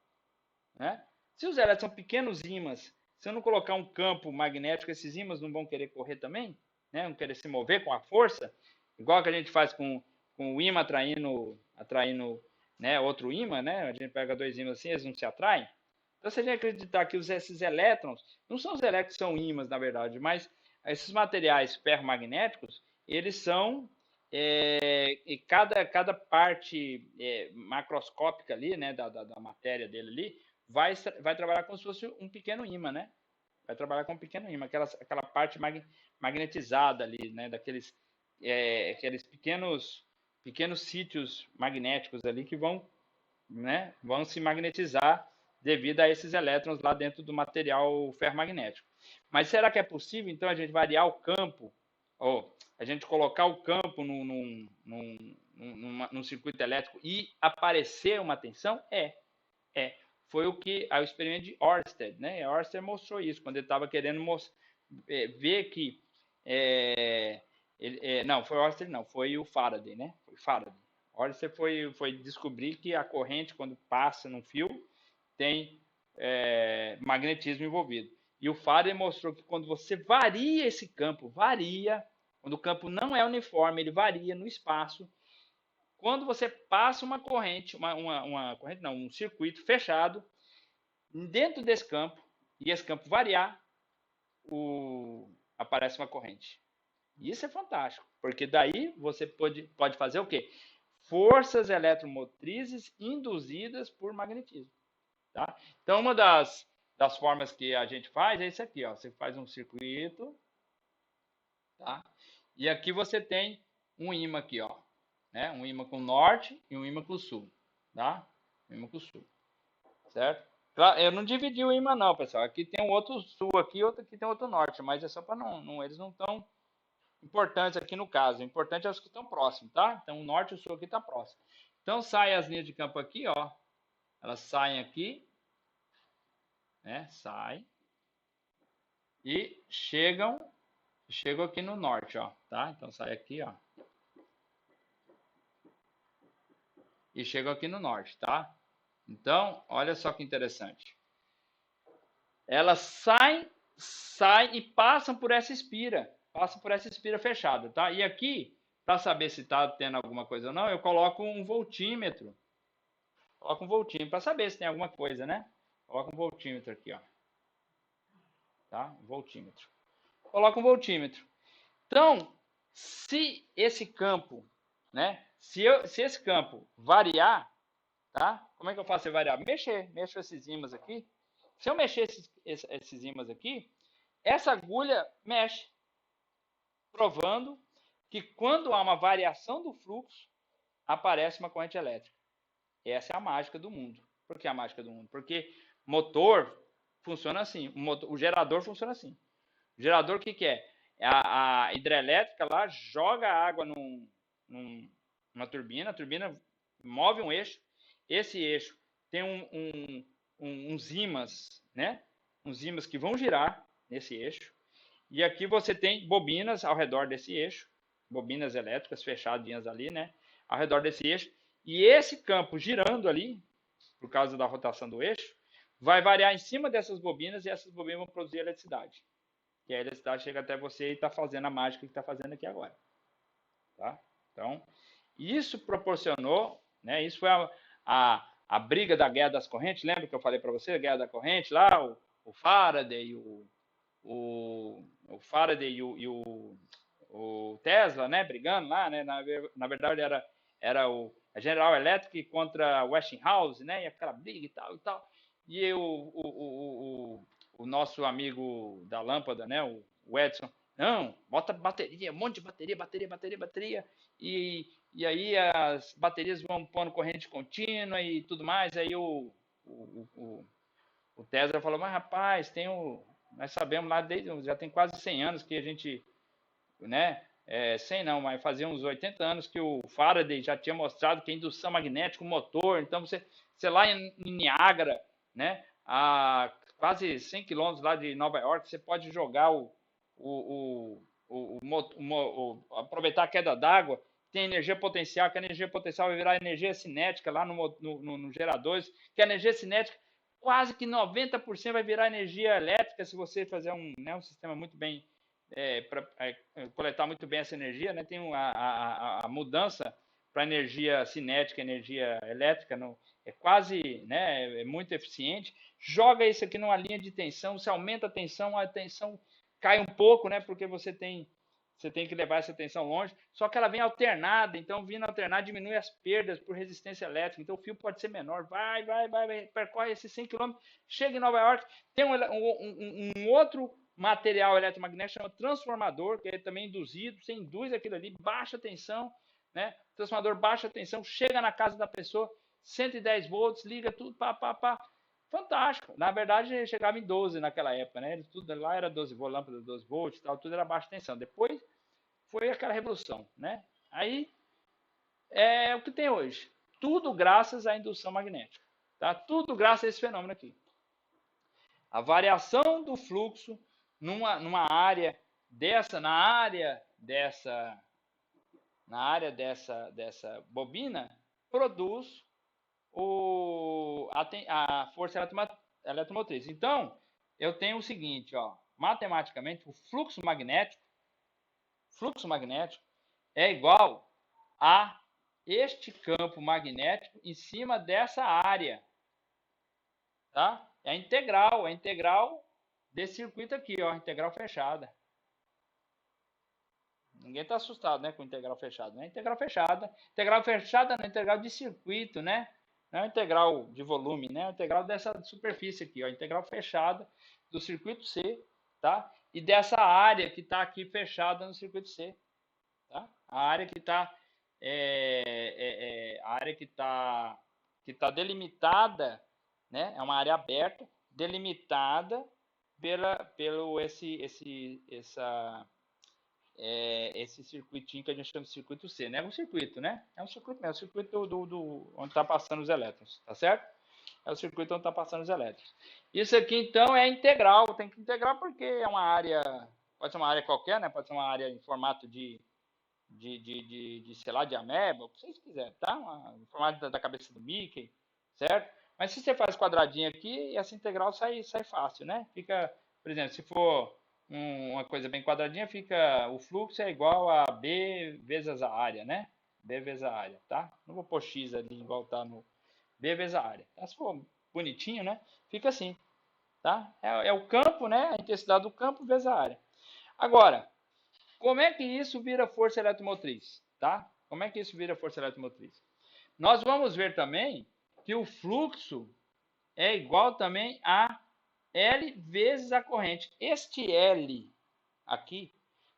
Né? Se os elétrons são pequenos ímãs, se eu não colocar um campo magnético, esses ímãs não vão querer correr também? Né? Não querer se mover com a força? Igual que a gente faz com o ímã atraindo né, outro ímã, né? A gente pega dois ímãs assim, eles não se atraem. Então, se a gente acreditar que esses elétrons, não são os elétrons que são ímãs, na verdade, mas esses materiais ferromagnéticos, eles são e cada parte macroscópica ali, né, da matéria dele ali, vai trabalhar como se fosse um pequeno ímã, né? Vai trabalhar com um pequeno ímã, aquela parte magnetizada ali, né? Aqueles pequenos sítios magnéticos ali que vão, né, vão se magnetizar devido a esses elétrons lá dentro do material ferromagnético. Mas será que é possível, então, a gente variar o campo, ou a gente colocar o campo num circuito elétrico e aparecer uma tensão? É. Foi o experimento de Ørsted, né? Ørsted mostrou isso, quando ele estava querendo ver que... não, foi Ørsted não, foi o Faraday, né? Foi Faraday. Ørsted foi descobrir que a corrente, quando passa num fio, tem magnetismo envolvido. E o Faraday mostrou que quando você varia esse campo, quando o campo não é uniforme, ele varia no espaço. Quando você passa uma corrente, corrente não, um circuito fechado, dentro desse campo, e esse campo variar, aparece uma corrente. Isso é fantástico, porque daí você pode fazer o quê? Forças eletromotrizes induzidas por magnetismo. Tá? Então, uma das formas que a gente faz é isso aqui. Ó. Você faz um circuito, tá? E aqui você tem um ímã aqui, ó, né? Um ímã com norte e um ímã com sul, tá? Um ímã com sul, certo? Claro, eu não dividi o ímã não, pessoal. Aqui tem um outro sul aqui, outro aqui tem outro norte, mas é só para eles não estão importantes aqui no caso. O importante é os que estão próximos, tá? Então o norte e o sul aqui tá próximo. Então saem as linhas de campo aqui, ó. Elas saem aqui, né? Saem e chegam aqui no norte, ó, tá? Então sai aqui, ó. E chegam aqui no norte, tá? Então, olha só que interessante. Elas saem e passam por essa espira. Passam por essa espira fechada, tá? E aqui, para saber se está tendo alguma coisa ou não, eu coloco um voltímetro. Coloco um voltímetro para saber se tem alguma coisa, né? Coloco um voltímetro aqui, ó. Tá? Um voltímetro. Coloco um voltímetro. Então, se esse campo, né? Se esse campo variar, tá? Como é que eu faço ele variar? Mexo esses ímãs aqui. Se eu mexer esses ímãs aqui, essa agulha mexe, provando que quando há uma variação do fluxo, aparece uma corrente elétrica. Essa é a mágica do mundo. Por que a mágica do mundo? Porque motor funciona assim, o gerador funciona assim. O gerador, o que é? A hidrelétrica lá joga água numa turbina, a turbina move um eixo, esse eixo tem uns ímãs, né? Uns ímãs que vão girar nesse eixo, e aqui você tem bobinas ao redor desse eixo, bobinas elétricas fechadinhas ali, né? Ao redor desse eixo, e esse campo girando ali, por causa da rotação do eixo, vai variar em cima dessas bobinas e essas bobinas vão produzir eletricidade. E a eletricidade chega até você e está fazendo a mágica que está fazendo aqui agora. Tá? Então, isso proporcionou, né? Isso foi a briga da guerra das correntes. Lembra que eu falei para você, a guerra da corrente lá, o Faraday, o Faraday e o Tesla, né? Brigando lá, né? Na verdade era a General Electric contra a Westinghouse, né? E aquela briga e tal e tal. E o nosso amigo da lâmpada, né? O Edison, não, bota bateria, um monte de bateria. E aí as baterias vão pondo corrente contínua e tudo mais. Aí o Tesla falou, mas rapaz, tem Nós sabemos lá, desde, já tem quase 100 anos que a gente, né, 100 não, mas fazia uns 80 anos que o Faraday já tinha mostrado que a indução magnética, o motor, então você lá em Niágara, né, a quase 100 quilômetros lá de Nova York, você pode jogar aproveitar a queda d'água, tem energia potencial, que a energia potencial vai virar energia cinética lá no geradores, que a energia cinética quase que 90% vai virar energia elétrica se você fazer um sistema muito bem para coletar muito bem essa energia, né? Tem a mudança para energia cinética, energia elétrica, é quase, né, é muito eficiente. Joga isso aqui numa linha de tensão, se aumenta a tensão cai um pouco, né, porque você tem que levar essa tensão longe, só que ela vem alternada, então vindo alternada diminui as perdas por resistência elétrica, então o fio pode ser menor, vai, percorre esses 100 km, chega em Nova York, tem um outro material eletromagnético chamado transformador, que é também induzido, você induz aquilo ali, baixa tensão, né? Transformador baixa tensão, chega na casa da pessoa, 110 volts, liga tudo, pá. Fantástico. Na verdade, chegava em 12 naquela época, né? Tudo lá era 12 volts, lâmpada 12 volts, tal, tudo era baixa tensão. Depois foi aquela revolução, né? Aí é o que tem hoje. Tudo graças à indução magnética, tá? Tudo graças a esse fenômeno aqui. A variação do fluxo numa área dessa, na área dessa bobina, produz a força eletromotriz. Então, eu tenho o seguinte, ó, matematicamente, o fluxo magnético é igual a este campo magnético em cima dessa área, tá? É a integral desse circuito aqui, ó, integral fechada. Ninguém está assustado, né, com integral fechada, né? Integral fechada não é integral de circuito, né? Não é integral de volume, né? É integral dessa superfície aqui, ó, integral fechada do circuito C, tá? E dessa área que está aqui fechada no circuito C, tá? A área que está a área que está delimitada, né? É uma área aberta, delimitada pelo esse circuitinho que a gente chama de circuito C, né? É um circuito, né? É um circuito mesmo, é o circuito onde está passando os elétrons, tá certo? É o circuito onde está passando os elétrons. Isso aqui, então, é integral, tem que integrar porque é uma área, pode ser uma área qualquer, né? Pode ser uma área em formato sei lá, de ameba, o que vocês quiserem, tá? Em formato da cabeça do Mickey, certo? Mas se você faz quadradinho aqui, essa integral sai fácil, né? Fica, por exemplo, se for uma coisa bem quadradinha, fica o fluxo é igual a B vezes a área, né? B vezes a área, tá? Não vou pôr X ali igual tá no B vezes a área. Tá? Se for bonitinho, né? Fica assim, tá? É o campo, né? A intensidade do campo vezes a área. Agora, como é que isso vira força eletromotriz, tá? Como é que isso vira força eletromotriz? Nós vamos ver também que o fluxo é igual também a L vezes a corrente. Este L aqui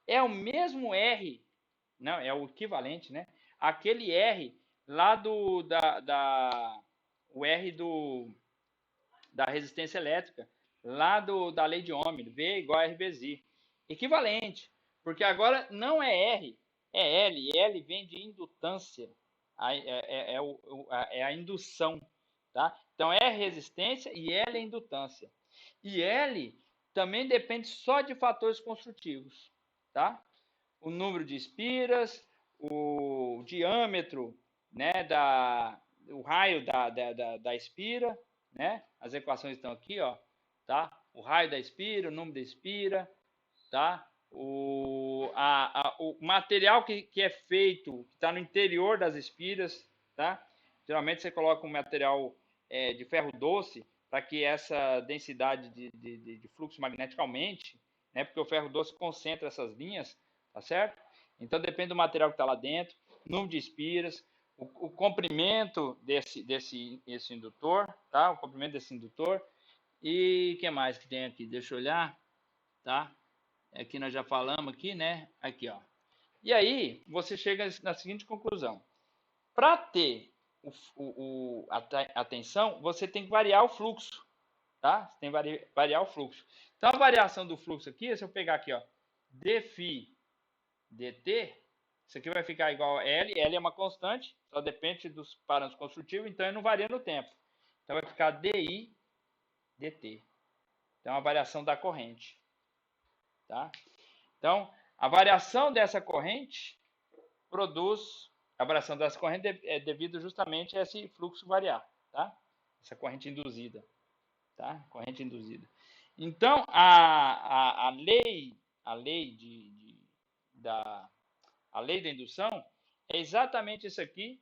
é o mesmo R, não, é o equivalente, né? Aquele R lá o R da resistência elétrica, lá da lei de Ohm, V igual a R vezes I. Equivalente, porque agora não é R, é L. L vem de indutância, é a indução, tá? Então é resistência e L é indutância. E L também depende só de fatores construtivos, tá? O número de espiras, o diâmetro, né, o raio da espira, né? As equações estão aqui, ó, tá? O raio da espira, o número da espira, tá? O material que é feito, que está no interior das espiras, tá? Geralmente você coloca um material de ferro doce para que essa densidade de fluxo magnético aumente, né? Porque o ferro doce concentra essas linhas, tá certo? Então depende do material que está lá dentro, número de espiras, o comprimento desse indutor, tá? O comprimento desse indutor. E o que mais que tem aqui? Deixa eu olhar, tá? Aqui nós já falamos aqui, né? Aqui, ó. E aí você chega na seguinte conclusão: para ter a tensão, você tem que variar o fluxo, tá? Você tem que variar o fluxo. Então, a variação do fluxo aqui, se eu pegar aqui, ó, dφ dt, isso aqui vai ficar igual a L. L é uma constante, só depende dos parâmetros construtivos, então ele não varia no tempo. Então, vai ficar dI dt. Então, a variação da corrente. Tá? Então, a variação dessa corrente produz... A variação dessa corrente é devido justamente a esse fluxo variar. Tá? Essa corrente induzida. Tá? Corrente induzida. Então, a lei da indução é exatamente isso aqui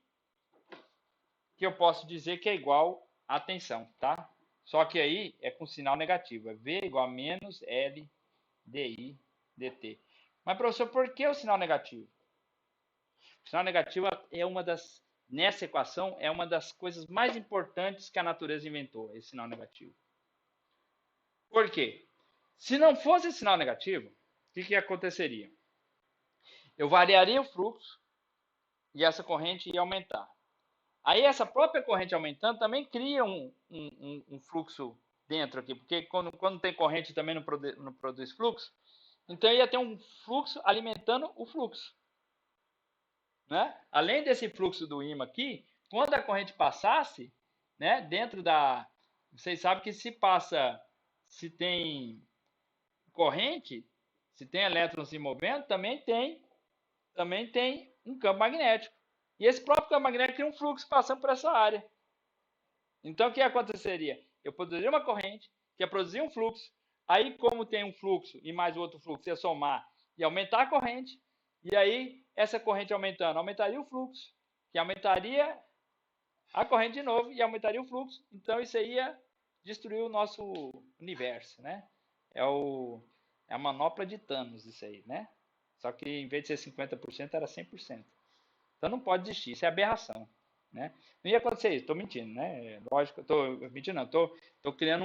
que eu posso dizer que é igual à tensão, tá? Só que aí é com sinal negativo, é V igual a menos L dI dt. Mas, professor, por que o sinal negativo? O sinal negativo é uma das, nessa equação, é uma das coisas mais importantes que a natureza inventou, esse sinal negativo. Por quê? Se não fosse esse sinal negativo, o que aconteceria? Eu variaria o fluxo e essa corrente ia aumentar. Aí essa própria corrente aumentando também cria um fluxo dentro aqui, porque quando tem corrente também não produz fluxo, então ia ter um fluxo alimentando o fluxo. Né? Além desse fluxo do ímã aqui, quando a corrente passasse, né, dentro da... Vocês sabem que se tem corrente, se tem elétrons se movendo, também tem um campo magnético. E esse próprio campo magnético tem um fluxo passando por essa área. Então, o que aconteceria? Eu produziria uma corrente, que ia produzir um fluxo, aí como tem um fluxo e mais outro fluxo, ia somar e aumentar a corrente, e aí essa corrente aumentando, aumentaria o fluxo, que aumentaria a corrente de novo e aumentaria o fluxo. Então, isso aí ia destruir o nosso universo, né? É a manopla de Thanos, isso aí, né? Só que em vez de ser 50%, era 100%. Então não pode existir, isso é aberração. Né? Não ia acontecer isso, estou mentindo, né? Lógico, estou mentindo, não, estou criando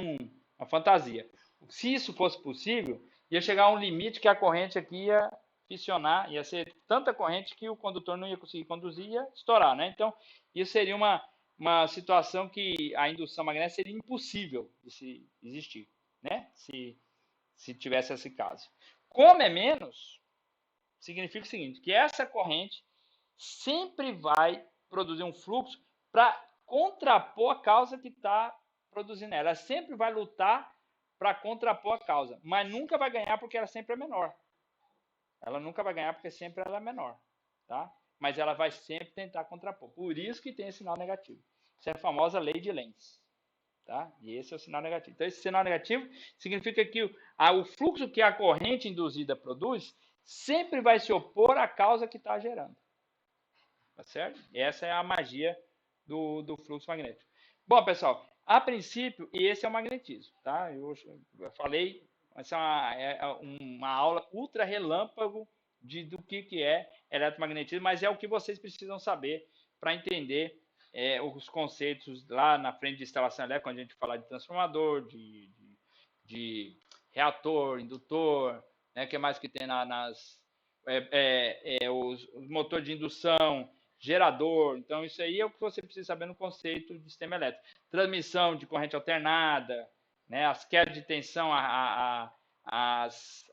uma fantasia. Se isso fosse possível, ia chegar a um limite que a corrente aqui ia fissionar, ia ser tanta corrente que o condutor não ia conseguir conduzir e ia estourar. Né? Então, isso seria uma situação que a indução magnética seria impossível de se existir, né? Se tivesse esse caso. Como é menos, significa o seguinte, que essa corrente sempre vai produzir um fluxo para contrapor a causa que está produzindo ela. Ela sempre vai lutar para contrapor a causa, mas nunca vai ganhar porque ela sempre é menor. Ela nunca vai ganhar porque sempre ela é menor, tá? Mas ela vai sempre tentar contrapor. Por isso que tem esse sinal negativo. Isso é a famosa lei de Lenz. Tá? E esse é o sinal negativo. Então, esse sinal negativo significa que o fluxo que a corrente induzida produz sempre vai se opor à causa que está gerando. Tá certo? Essa é a magia do fluxo magnético. Bom, pessoal, a princípio, esse é o magnetismo. Tá? Eu falei, essa é uma aula ultra relâmpago do que é eletromagnetismo, mas é o que vocês precisam saber para entender os conceitos lá na frente de instalação elétrica, quando a gente falar de transformador, de reator, indutor, né, que mais que tem os motores de indução, gerador. Então, isso aí é o que você precisa saber no conceito de sistema elétrico. Transmissão de corrente alternada, né, as quedas de tensão, as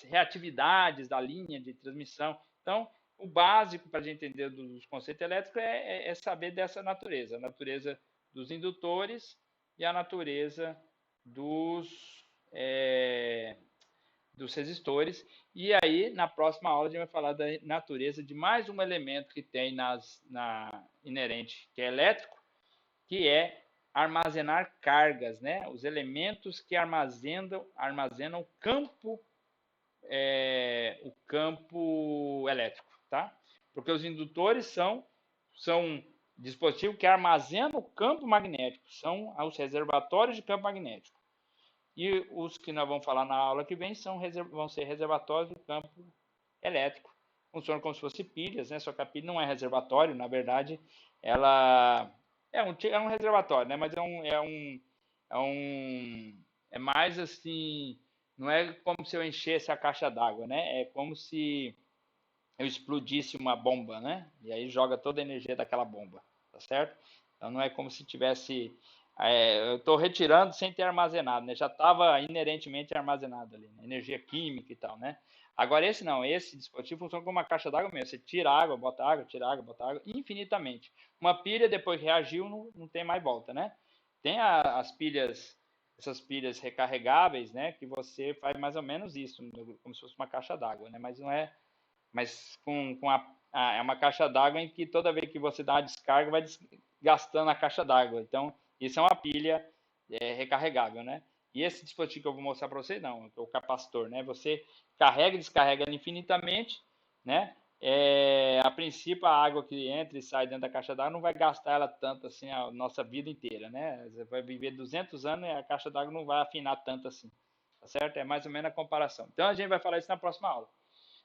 reatividades da linha de transmissão. Então, o básico para a gente entender dos conceitos elétricos é saber dessa natureza. A natureza dos indutores e a natureza dos resistores. E aí, na próxima aula, a gente vai falar da natureza de mais um elemento que tem inerente, que é elétrico, que é armazenar cargas, né? Os elementos que armazenam o campo elétrico, tá? Porque os indutores são dispositivos que armazenam o campo magnético, são os reservatórios de campo magnético. E os que nós vamos falar na aula que vem vão ser reservatórios do campo elétrico. Funciona como se fosse pilhas, né? Só que a pilha não é reservatório, na verdade, ela é um reservatório, né? Mas é mais assim, não é como se eu enchesse a caixa d'água, né? É como se eu explodisse uma bomba, né? E aí joga toda a energia daquela bomba, tá certo? Então não é como se tivesse eu estou retirando sem ter armazenado, né? Já estava inerentemente armazenado ali, né? Energia química e tal, né? Agora esse não, esse dispositivo funciona como uma caixa d'água mesmo. Você tira água, bota água, tira água, bota água, infinitamente. Uma pilha depois reagiu, não tem mais volta, né? Tem as pilhas, essas pilhas recarregáveis, né? Que você faz mais ou menos isso, como se fosse uma caixa d'água, né? Mas não é, mas é uma caixa d'água em que toda vez que você dá uma descarga, vai gastando a caixa d'água. Então, isso é uma pilha recarregável, né? E esse dispositivo que eu vou mostrar para vocês, não, é o capacitor, né? Você carrega e descarrega infinitamente, né? A princípio, a água que entra e sai dentro da caixa d'água não vai gastar ela tanto assim a nossa vida inteira, né? Você vai viver 200 anos e a caixa d'água não vai afinar tanto assim, tá certo? É mais ou menos a comparação. Então, a gente vai falar isso na próxima aula.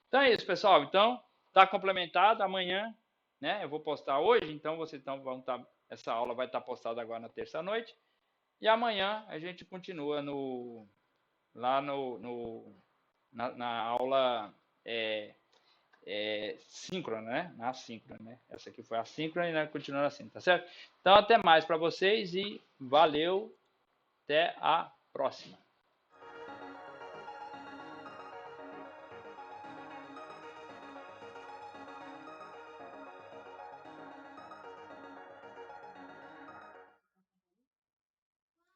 Então é isso, pessoal. Então, tá complementado. Amanhã, né? Eu vou postar hoje, então vocês vão estar. Essa aula vai estar postada agora na terça-noite. E amanhã a gente continua lá na aula síncrona, né? Na assíncrona, né? Essa aqui foi a síncrona e né, continua assim, tá certo? Então, até mais para vocês e valeu. Até a próxima.